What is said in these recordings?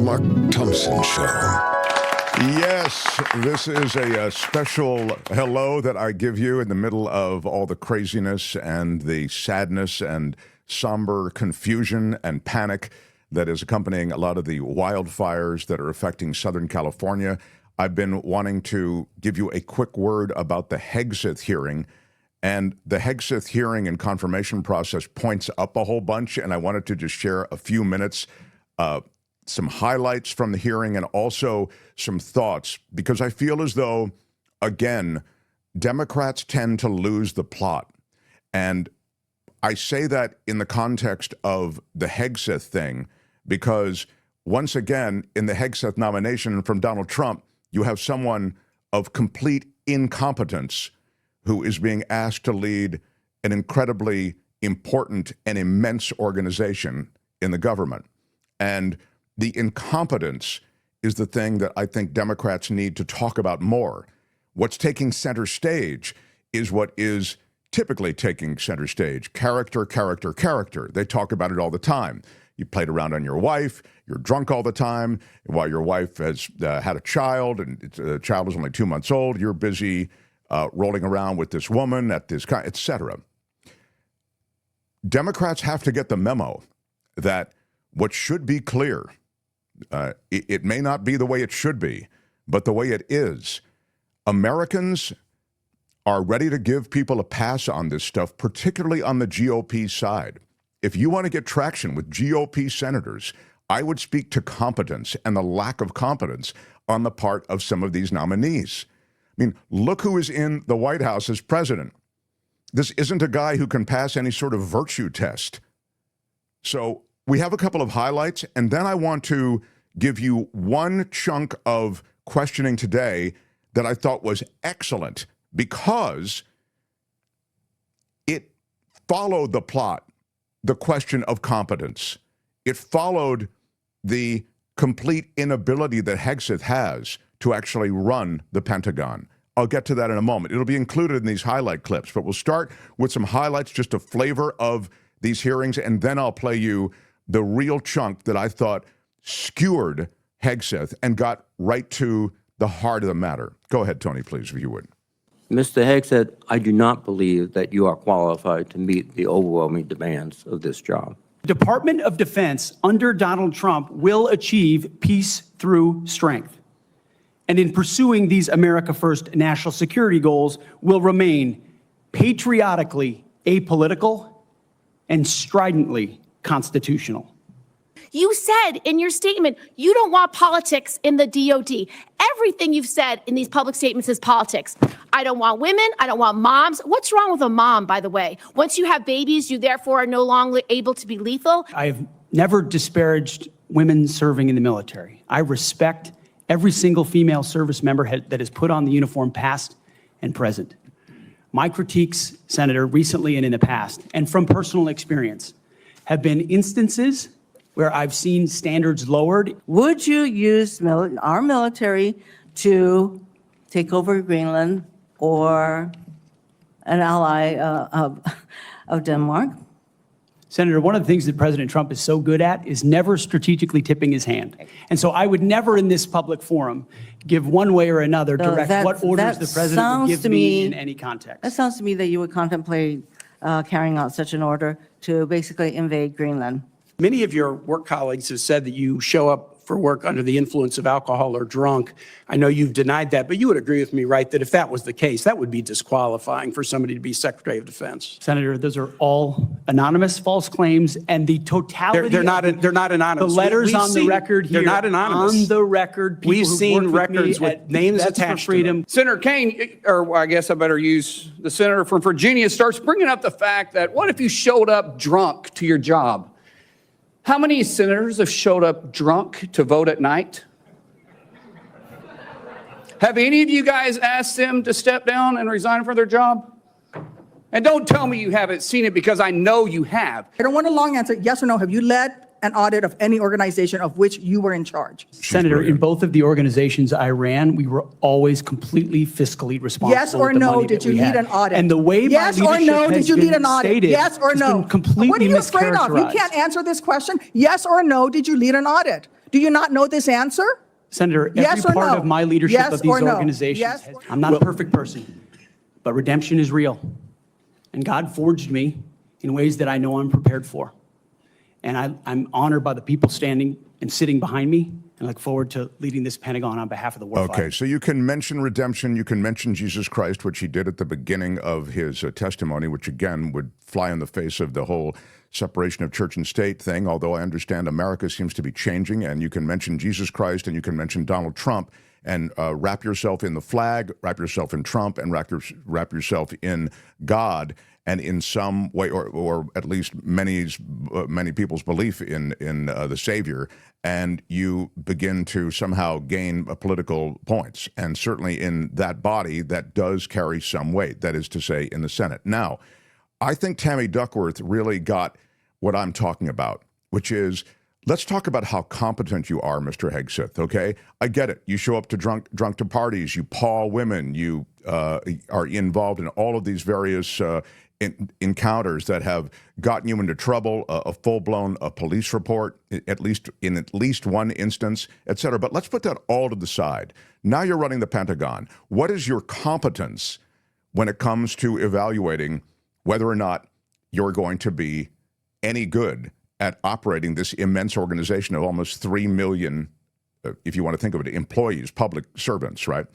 Mark Thompson Show. Yes, this is a special hello that I give you in the middle of all the craziness and the sadness and somber confusion and panic that is accompanying a lot of the wildfires that are affecting Southern California. I've been wanting to give you a quick word about the Hegseth hearing. And the Hegseth hearing and confirmation process points up a whole bunch, and I wanted to just share a few minutes, some highlights from the hearing and also some thoughts, because I feel as though, again, Democrats tend to lose the plot. And I say that in the context of the Hegseth thing, because once again, in the Hegseth nomination from Donald Trump, you have someone of complete incompetence who is being asked to lead an incredibly important and immense organization in the government. And the incompetence is the thing that I think Democrats need to talk about more. What's taking center stage is what is typically taking center stage. Character, character, character. They talk about it all the time. You played around on your wife, you're drunk all the time, while your wife has had a child, and the child is only 2 months old, you're busy rolling around with this woman at this, etc. Democrats have to get the memo that what should be clear, it may not be the way it should be, but the way it is. Americans are ready to give people a pass on this stuff, particularly on the GOP side. If you want to get traction with GOP senators, I would speak to competence and the lack of competence on the part of some of these nominees. I mean, look who is in the White House as president. This isn't a guy who can pass any sort of virtue test. So we have a couple of highlights, and then I want to give you one chunk of questioning today that I thought was excellent because it followed the plot, the question of competence. It followed the complete inability that Hegseth has to actually run the Pentagon. I'll get to that in a moment. It'll be included in these highlight clips, but we'll start with some highlights, just a flavor of these hearings, and then I'll play you the real chunk that I thought skewered Hegseth and got right to the heart of the matter. Go ahead, Tony, please, if you would. Mr. Hegseth, I do not believe that you are qualified to meet the overwhelming demands of this job. Department of Defense under Donald Trump will achieve peace through strength. And in pursuing these America First national security goals will remain patriotically apolitical and stridently constitutional. You said in your statement, you don't want politics in the DOD. Everything you've said in these public statements is politics. I don't want women. I don't want moms. What's wrong with a mom, by the way? Once you have babies, you therefore are no longer able to be lethal. I've never disparaged women serving in the military. I respect every single female service member that has put on the uniform, past and present. My critiques, Senator, recently and in the past, and from personal experience, have been instances where I've seen standards lowered. Would you use our military to take over Greenland or an ally of Denmark? Senator, one of the things that President Trump is so good at is never strategically tipping his hand. And so I would never in this public forum give one way or another direct what orders the president would give me in any context. That sounds to me that you would contemplate carrying out such an order to basically invade Greenland. Many of your work colleagues have said that you show up for work under the influence of alcohol or drunk. I know you've denied that, but you would agree with me, right, that if that was the case, that would be disqualifying for somebody to be Secretary of Defense. Senator, those are all anonymous false claims, and the totality they're not anonymous. The letters on the record here. They're not anonymous. On the record, we've seen records with names attached to them. Senator Kaine, or I guess I better use the senator from Virginia, starts bringing up the fact that what if you showed up drunk to your job? How many senators have showed up drunk to vote at night? Have any of you guys asked them to step down and resign from their job? And don't tell me you haven't seen it, because I know you have. I don't want a long answer. Yes or no. Have you led an audit of any organization of which you were in charge? Senator, in both of the organizations I ran, we were always completely fiscally responsible. Yes or no, did you lead an audit? And the way yes or no, did you lead an audit? Yes or no? Completely what are you afraid of? You can't answer this question. Yes or no, did you lead an audit? Do you not know this answer? Senator, every Yes or part no? of my leadership Yes of these or no? organizations, Yes has, or- I'm not a perfect person, but redemption is real. And God forged me in ways that I know I'm prepared for. And I'm honored by the people standing and sitting behind me, and look forward to leading this Pentagon on behalf of the warfighter. Okay, so you can mention redemption, you can mention Jesus Christ, which he did at the beginning of his testimony, which again would fly in the face of the whole separation of church and state thing, although I understand America seems to be changing, and you can mention Jesus Christ and you can mention Donald Trump and wrap yourself in the flag, wrap yourself in Trump, and wrap yourself in God, and in some way, or at least many people's belief in the Savior, and you begin to somehow gain political points. And certainly in that body, that does carry some weight, that is to say, in the Senate. Now, I think Tammy Duckworth really got what I'm talking about, which is, let's talk about how competent you are, Mr. Hegseth, okay? I get it. You show up to drunk to parties, you paw women, you are involved in all of these various encounters that have gotten you into trouble, a full-blown police report, at least one instance, et cetera. But let's put that all to the side. Now you're running the Pentagon. What is your competence when it comes to evaluating whether or not you're going to be any good at operating this immense organization of almost 3 million, if you want to think of it, employees, public servants, right,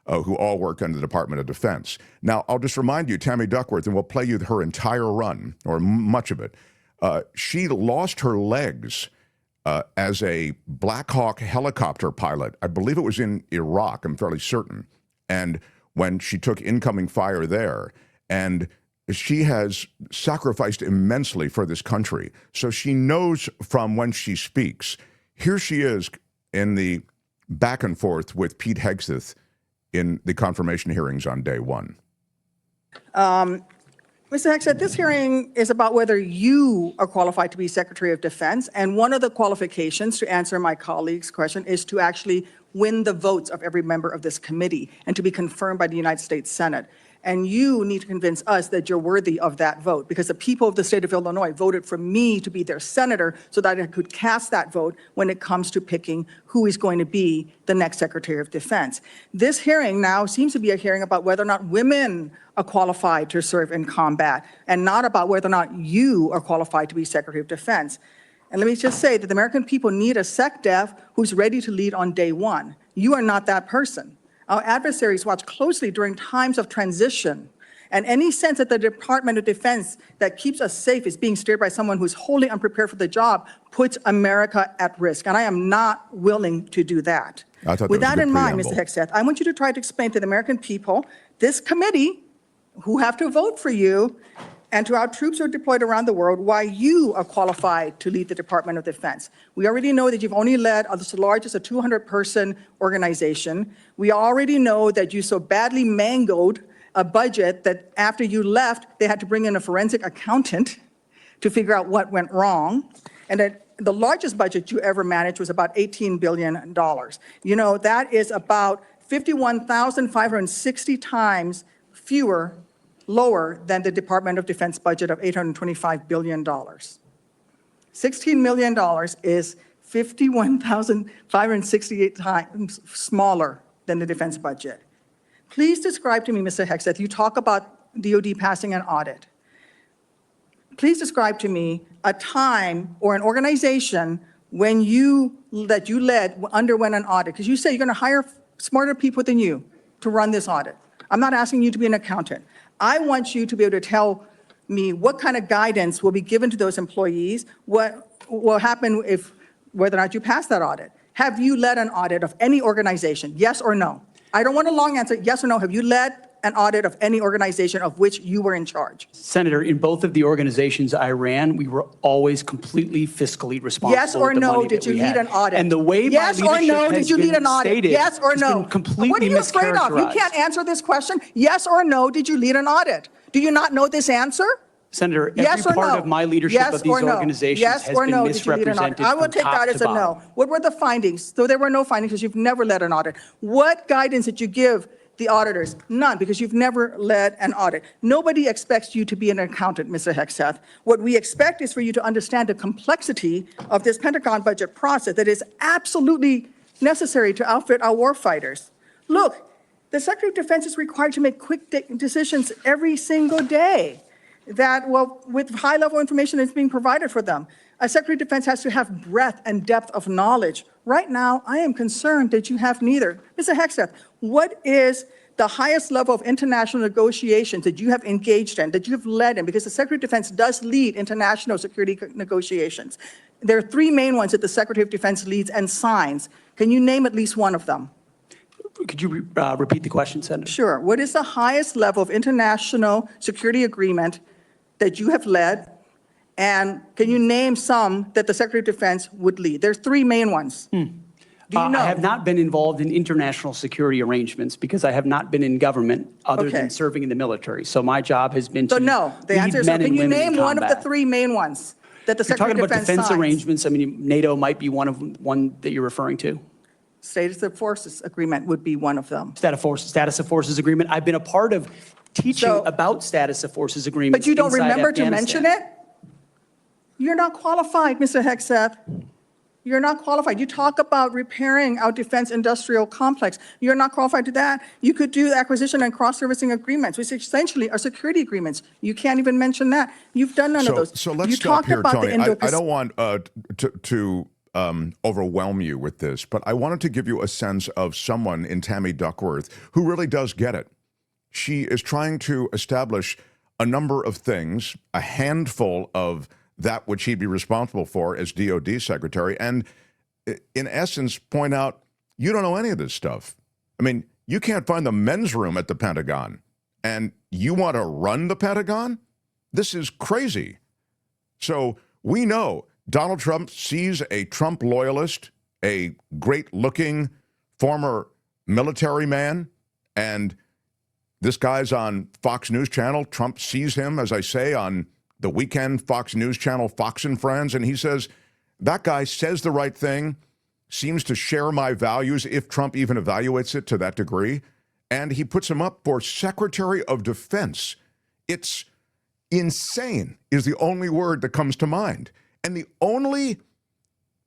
who all work under the Department of Defense? Now, I'll just remind you, Tammy Duckworth, and we'll play you her entire run, or much of it. She lost her legs as a Black Hawk helicopter pilot. I believe it was in Iraq, I'm fairly certain. And when she took incoming fire there, and she has sacrificed immensely for this country. So she knows from when she speaks. Here she is in the back and forth with Pete Hegseth in the confirmation hearings on day one. Mr. Hegseth, this hearing is about whether you are qualified to be Secretary of Defense. And one of the qualifications, to answer my colleague's question, is to actually win the votes of every member of this committee and to be confirmed by the United States Senate. And you need to convince us that you're worthy of that vote, because the people of the state of Illinois voted for me to be their senator so that I could cast that vote when it comes to picking who is going to be the next Secretary of Defense. This hearing now seems to be a hearing about whether or not women are qualified to serve in combat, and not about whether or not you are qualified to be Secretary of Defense. And let me just say that the American people need a SecDef who's ready to lead on day one. You are not that person. Our adversaries watch closely during times of transition, and any sense that the Department of Defense that keeps us safe is being steered by someone who's wholly unprepared for the job puts America at risk, and I am not willing to do that. With that in mind, Mr. Hegseth, I want you to try to explain to the American people, this committee, who have to vote for you, and to our troops who are deployed around the world, why you are qualified to lead the Department of Defense. We already know that you've only led the largest, a 200-person organization. We already know that you so badly mangled a budget that after you left, they had to bring in a forensic accountant to figure out what went wrong. And that the largest budget you ever managed was about $18 billion. You know, that is about 51,560 times lower than the Department of Defense budget of $825 billion. $16 million is 51,568 times smaller than the defense budget. Please describe to me, Mr. Hegseth, you talk about DOD passing an audit. Please describe to me a time or an organization when that you led underwent an audit, because you say you're going to hire smarter people than you to run this audit. I'm not asking you to be an accountant. I want you to be able to tell me what kind of guidance will be given to those employees, what will happen whether or not you pass that audit. Have you led an audit of any organization, yes or no? I don't want a long answer, yes or no. Have you led an audit of any organization of which you were in charge? Senator, in both of the organizations I ran, we were always completely fiscally responsible. Yes or with the no, money did that you we lead had. an audit? And the way yes my or leadership no, has did you lead been an audit? stated Yes or has no? been completely What are you afraid of? You mischaracterized. can't answer this question. Yes or no, did you lead an audit? Do you not know this answer? Senator, every Yes or part no? of my leadership Yes of these or no? organizations Yes has or been no, did you lead an audit? misrepresented I will from take top that to as a no. bottom. What were the findings? So there were no findings because you've never led an audit. What guidance did you give The auditors, none, because you've never led an audit. Nobody expects you to be an accountant, Mr. Hegseth. What we expect is for you to understand the complexity of this Pentagon budget process that is absolutely necessary to outfit our warfighters. Look, the Secretary of Defense is required to make quick decisions every single day that, well, with high-level information that's being provided for them. A Secretary of Defense has to have breadth and depth of knowledge. Right now, I am concerned that you have neither. Mr. Hegseth, what is the highest level of international negotiations that you have engaged in, that you have led in? Because the Secretary of Defense does lead international security negotiations. There are three main ones that the Secretary of Defense leads and signs. Can you name at least one of them? Could you repeat the question, Senator? Sure. What is the highest level of international security agreement that you have led? And can you name some that the Secretary of Defense would lead? There's three main ones. Do you know? I have not been involved in international security arrangements because I have not been in government other Okay. than serving in the military. So my job has been So to no, the lead answer is no. men and Can you women in name one of the combat. three main ones that the You're Secretary talking of about Defense defense signs? arrangements. I mean, NATO might be one that you're referring to. Status of Forces Agreement would be one of them. Status of forces agreement. I've been a part of teaching So- about status of forces agreements. But you don't inside remember to mention Afghanistan. it? You're not qualified, Mr. Hegseth. You're not qualified. You talk about repairing our defense industrial complex. You're not qualified to that. You could do acquisition and cross-servicing agreements, which essentially are security agreements. You can't even mention that. You've done none of those. So let's You stop talked here, about the Tony. I don't want to overwhelm you with this, but I wanted to give you a sense of someone in Tammy Duckworth who really does get it. She is trying to establish a number of things, a handful of that which he'd be responsible for as DOD secretary, and in essence point out, you don't know any of this stuff. I mean, you can't find the men's room at the Pentagon, and you want to run the Pentagon? This is crazy. So we know Donald Trump sees a Trump loyalist, a great-looking former military man, and this guy's on Fox News Channel. Trump sees him, as I say, on the weekend Fox News Channel, Fox and Friends, and he says, that guy says the right thing, seems to share my values, if Trump even evaluates it to that degree, and he puts him up for Secretary of Defense. It's insane is the only word that comes to mind. And the only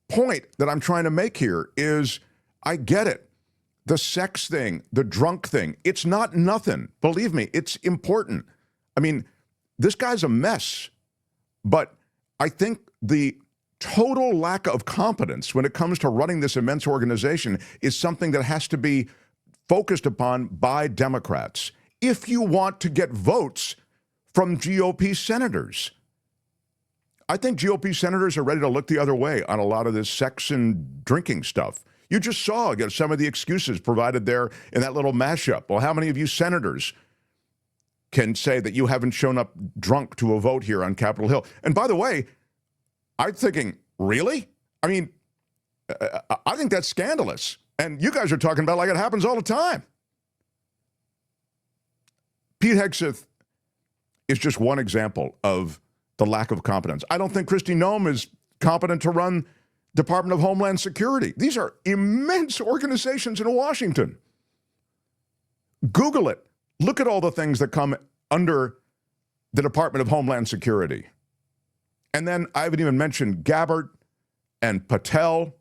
point that I'm trying to make here is, I get it. The sex thing, the drunk thing, it's not nothing. Believe me, it's important. I mean, this guy's a mess, but I think the total lack of competence when it comes to running this immense organization is something that has to be focused upon by Democrats if you want to get votes from GOP senators. I think GOP senators are ready to look the other way on a lot of this sex and drinking stuff. You just saw some of the excuses provided there in that little mashup. Well, how many of you senators can say that you haven't shown up drunk to a vote here on Capitol Hill? And by the way, I'm thinking, really? I mean, I think that's scandalous. And you guys are talking about like it happens all the time. Pete Hegseth is just one example of the lack of competence. I don't think Kristi Noem is competent to run Department of Homeland Security. These are immense organizations in Washington. Google it. Look at all the things that come under the Department of Homeland Security. And then I haven't even mentioned Gabbard and Patel.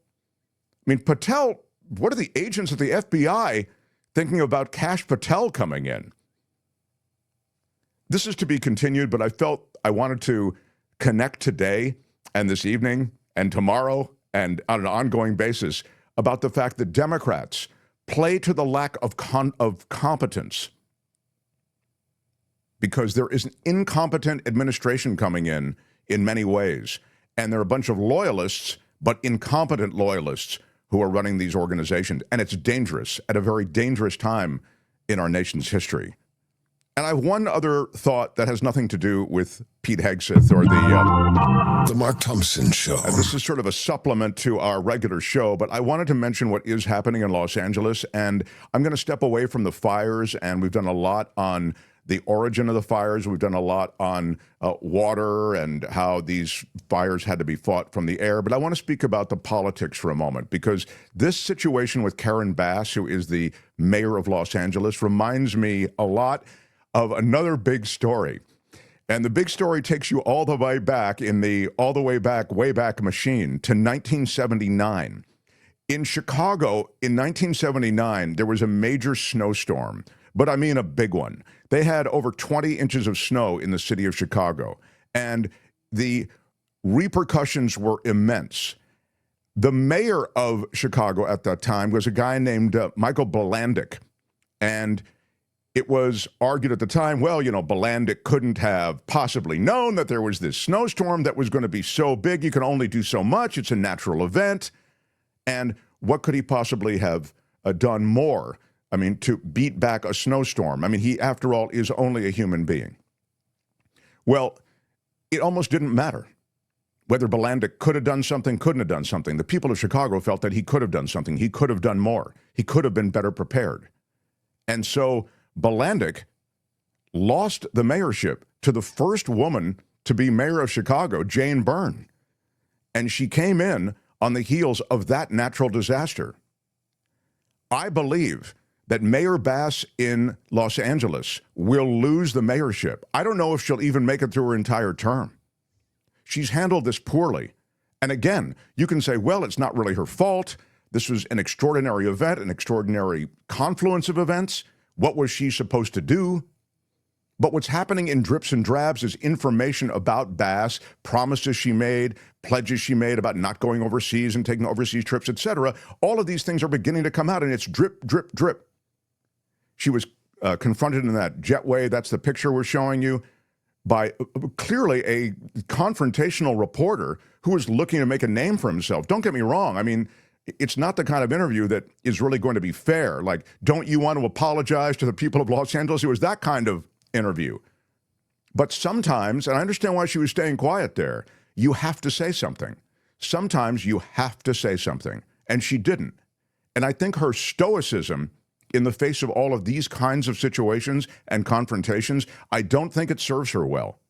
I mean, Patel, what are the agents of the FBI thinking about Kash Patel coming in? This is to be continued, but I felt I wanted to connect today and this evening and tomorrow and on an ongoing basis about the fact that Democrats play to the lack of competence because there is an incompetent administration coming in many ways. And there are a bunch of loyalists, but incompetent loyalists who are running these organizations. And it's dangerous at a very dangerous time in our nation's history. And I have one other thought that has nothing to do with Pete Hegseth or The Mark Thompson Show. this is sort of a supplement to our regular show, but I wanted to mention what is happening in Los Angeles. And I'm going to step away from the fires, and we've done a lot on the origin of the fires. We've done a lot on water and how these fires had to be fought from the air. But I want to speak about the politics for a moment, because this situation with Karen Bass, who is the mayor of Los Angeles, reminds me a lot of another big story. And the big story takes you all the way back in the way back machine to 1979. In Chicago, in 1979, there was a major snowstorm, but I mean a big one. They had over 20 inches of snow in the city of Chicago, and the repercussions were immense. The mayor of Chicago at that time was a guy named Michael Bilandic, and it was argued at the time, well, you know, Bilandic couldn't have possibly known that there was this snowstorm that was going to be so big, you can only do so much, it's a natural event. And what could he possibly have done more? I mean, to beat back a snowstorm. I mean, he, after all, is only a human being. Well, it almost didn't matter whether Bilandic could have done something, couldn't have done something. The people of Chicago felt that he could have done something. He could have done more. He could have been better prepared. And so Bilandic lost the mayorship to the first woman to be mayor of Chicago, Jane Byrne. And she came in on the heels of that natural disaster. I believe that Mayor Bass in Los Angeles will lose the mayorship. I don't know if she'll even make it through her entire term. She's handled this poorly. And again, you can say, well, it's not really her fault. This was an extraordinary event, an extraordinary confluence of events. What was she supposed to do? But what's happening in drips and drabs is information about Bass, promises she made, pledges she made about not going overseas and taking overseas trips, etc. All of these things are beginning to come out, and it's drip, drip, drip. She was confronted in that jetway, that's the picture we're showing you, by clearly a confrontational reporter who was looking to make a name for himself. Don't get me wrong. I mean, it's not the kind of interview that is really going to be fair. Like, don't you want to apologize to the people of Los Angeles? It was that kind of interview. But sometimes, and I understand why she was staying quiet there, you have to say something. Sometimes you have to say something, and she didn't. And I think her stoicism in the face of all of these kinds of situations and confrontations, I don't think it serves her well.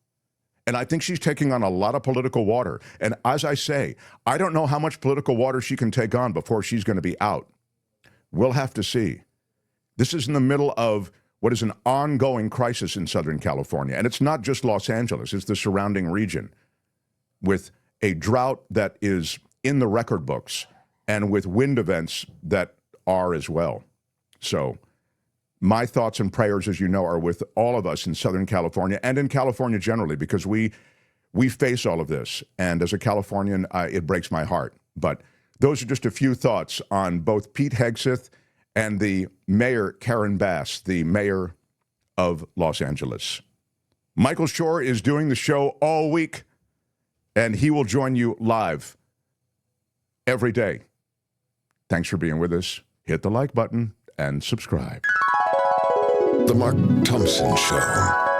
And I think she's taking on a lot of political water. And as I say, I don't know how much political water she can take on before she's going to be out. We'll have to see. This is in the middle of what is an ongoing crisis in Southern California. And it's not just Los Angeles, it's the surrounding region, with a drought that is in the record books and with wind events that are as well. So my thoughts and prayers, as you know, are with all of us in Southern California and in California generally, because we face all of this. And as a Californian, it breaks my heart. But those are just a few thoughts on both Pete Hegseth and the mayor, Karen Bass, the mayor of Los Angeles. Michael Shore is doing the show all week, and he will join you live every day. Thanks for being with us. Hit the like button and subscribe. The Mark Thompson Show.